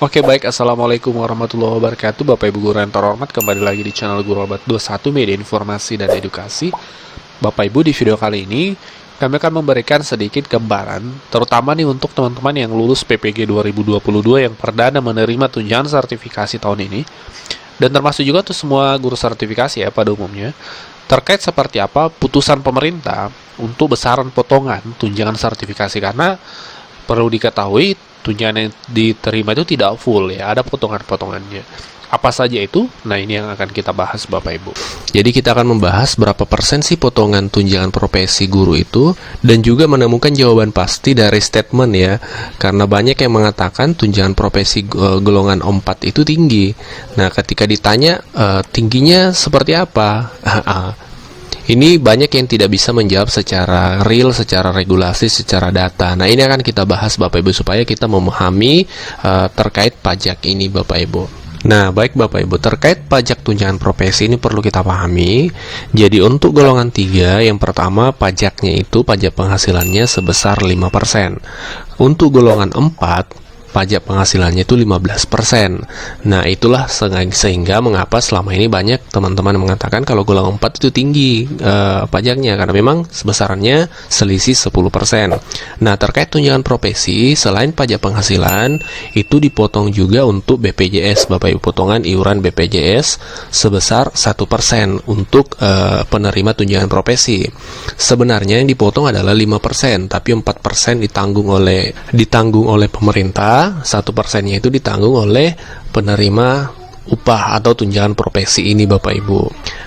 Oke baik, Assalamualaikum warahmatullahi wabarakatuh. Bapak Ibu guru yang terhormat, kembali lagi di channel Guru Obat 21 Media Informasi dan Edukasi. Bapak Ibu, di video kali ini kami akan memberikan sedikit gambaran, terutama nih untuk teman-teman yang lulus PPG 2022 yang perdana menerima tunjangan sertifikasi tahun ini, dan termasuk juga tuh semua guru sertifikasi ya pada umumnya, terkait seperti apa putusan pemerintah untuk besaran potongan tunjangan sertifikasi. Karena perlu diketahui, tunjangan yang diterima itu tidak full ya, ada potongan-potongannya. Apa saja itu? Nah, ini yang akan kita bahas Bapak Ibu. Jadi kita akan membahas berapa persen sih potongan tunjangan profesi guru itu, dan juga menemukan jawaban pasti dari statement ya. Karena banyak yang mengatakan tunjangan profesi golongan 4 itu tinggi. Nah, ketika ditanya tingginya seperti apa? Ini banyak yang tidak bisa menjawab secara real, secara regulasi, secara data. Nah, ini akan kita bahas Bapak Ibu supaya kita memahami terkait pajak ini Bapak Ibu. Nah, baik Bapak Ibu, terkait pajak tunjangan profesi ini perlu kita pahami. Jadi untuk golongan 3, yang pertama pajaknya itu pajak penghasilannya sebesar 5%. Untuk golongan 4, pajak penghasilannya itu 15%. Nah, itulah sehingga mengapa selama ini banyak teman-teman mengatakan kalau golongan 4 itu tinggi pajaknya, karena memang sebesarannya selisih 10%. Nah, terkait tunjangan profesi, selain pajak penghasilan, itu dipotong juga untuk BPJS, Bapak Ibu, potongan iuran BPJS sebesar 1% untuk penerima tunjangan profesi. Sebenarnya yang dipotong adalah 5%, tapi 4% ditanggung oleh pemerintah. 1%-nya itu ditanggung oleh penerima upah atau tunjangan profesi ini Bapak Ibu.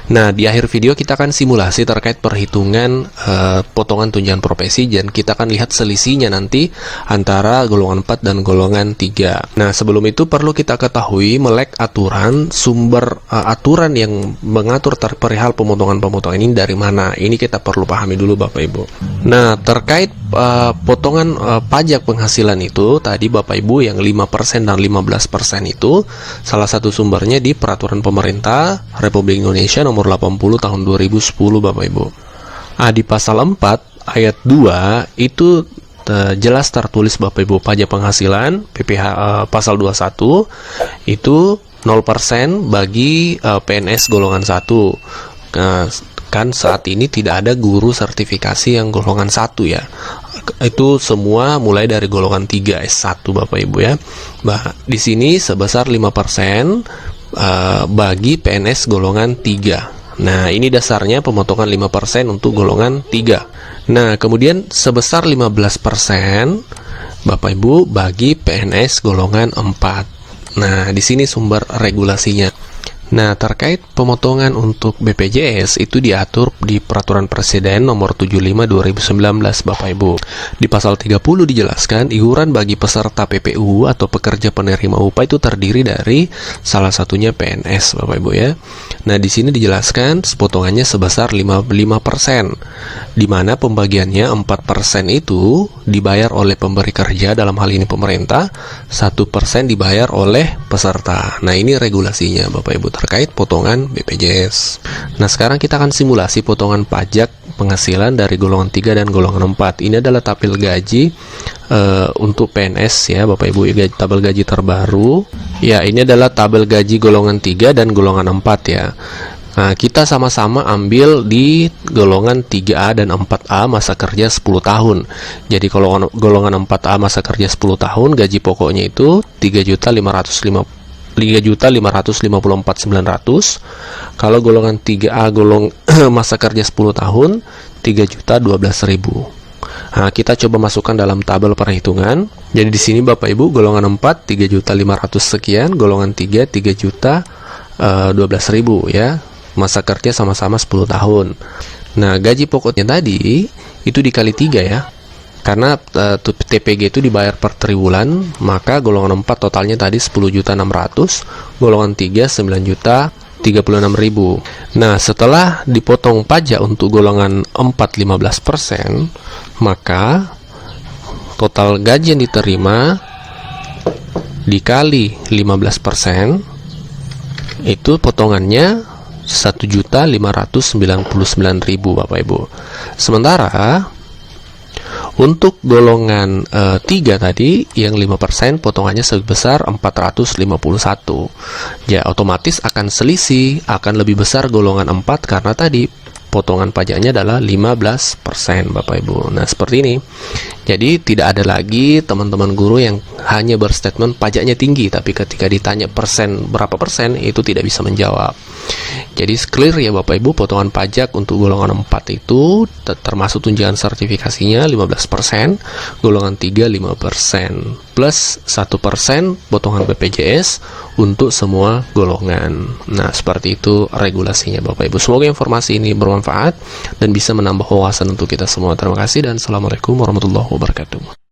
Nah, di akhir video kita akan simulasi terkait perhitungan potongan tunjangan profesi, dan kita akan lihat selisihnya nanti antara golongan 4 dan golongan 3. Nah, sebelum itu perlu kita ketahui melek aturan sumber aturan yang mengatur perihal pemotongan-pemotongan ini dari mana. Ini kita perlu pahami dulu Bapak Ibu. Nah, terkait potongan pajak penghasilan itu tadi Bapak Ibu yang 5% dan 15% itu salah satu sumbernya di Peraturan Pemerintah Republik Indonesia nomor 80 tahun 2010 Bapak Ibu. Di pasal 4 ayat 2 itu jelas tertulis Bapak Ibu, pajak penghasilan PPh pasal 21 itu 0% bagi PNS golongan 1. Kan saat ini tidak ada guru sertifikasi yang golongan 1 ya. Itu semua mulai dari golongan 3 S1 Bapak Ibu ya. Di sini sebesar 5% bagi PNS golongan 3. Nah, ini dasarnya pemotongan 5% untuk golongan 3. Nah, kemudian sebesar 15% Bapak Ibu bagi PNS golongan 4. Nah, di sini sumber regulasinya. Nah, terkait pemotongan untuk BPJS itu diatur di Peraturan Presiden nomor 75 2019 Bapak Ibu. Di pasal 30 dijelaskan iuran bagi peserta PPU atau pekerja penerima upah itu terdiri dari salah satunya PNS Bapak Ibu ya. Nah, di sini dijelaskan potongannya sebesar 5%, di mana pembagiannya 4% itu dibayar oleh pemberi kerja, dalam hal ini pemerintah, 1% dibayar oleh peserta. Nah, ini regulasinya Bapak Ibu terkait potongan BPJS. Nah, sekarang kita akan simulasi potongan pajak penghasilan dari golongan 3 dan golongan 4. Ini adalah tabel gaji untuk PNS ya Bapak Ibu, tabel gaji terbaru. Ya, ini adalah tabel gaji golongan 3 dan golongan 4 ya. Nah, kita sama-sama ambil di golongan 3A dan 4A masa kerja 10 tahun. Jadi kalau golongan 4A masa kerja 10 tahun, gaji pokoknya itu 3.554.900. Kalau golongan 3A masa kerja 10 tahun 3.012.000. Nah, kita coba masukkan dalam tabel perhitungan. Jadi di sini Bapak Ibu golongan 4 3.500 sekian, golongan 3 3.012.000 ya. Masa kerja sama-sama 10 tahun. Nah, gaji pokoknya tadi itu dikali 3 ya. Karena TPG itu dibayar per triwulan, maka golongan 4 totalnya tadi 10.600.000, golongan 3 9.036.000. Nah, setelah dipotong pajak untuk golongan 4 15%, maka total gaji yang diterima dikali 15% itu potongannya 1.599.000 Bapak Ibu. Sementara Untuk golongan 3 tadi, yang 5% potongannya sebesar 451. Ya, otomatis akan selisih, akan lebih besar golongan 4 karena tadi potongan pajaknya adalah 15%, Bapak Ibu. Nah, seperti ini. Jadi, tidak ada lagi teman-teman guru yang hanya berstatement pajaknya tinggi, tapi ketika ditanya berapa persen, itu tidak bisa menjawab. Jadi, clear ya Bapak Ibu, potongan pajak untuk golongan 4 itu termasuk tunjangan sertifikasinya 15%, golongan 3 5%, plus 1% potongan BPJS untuk semua golongan. Nah, seperti itu regulasinya Bapak Ibu. Semoga informasi ini bermanfaat dan bisa menambah wawasan untuk kita semua. Terima kasih dan Assalamualaikum warahmatullahi wabarakatuh.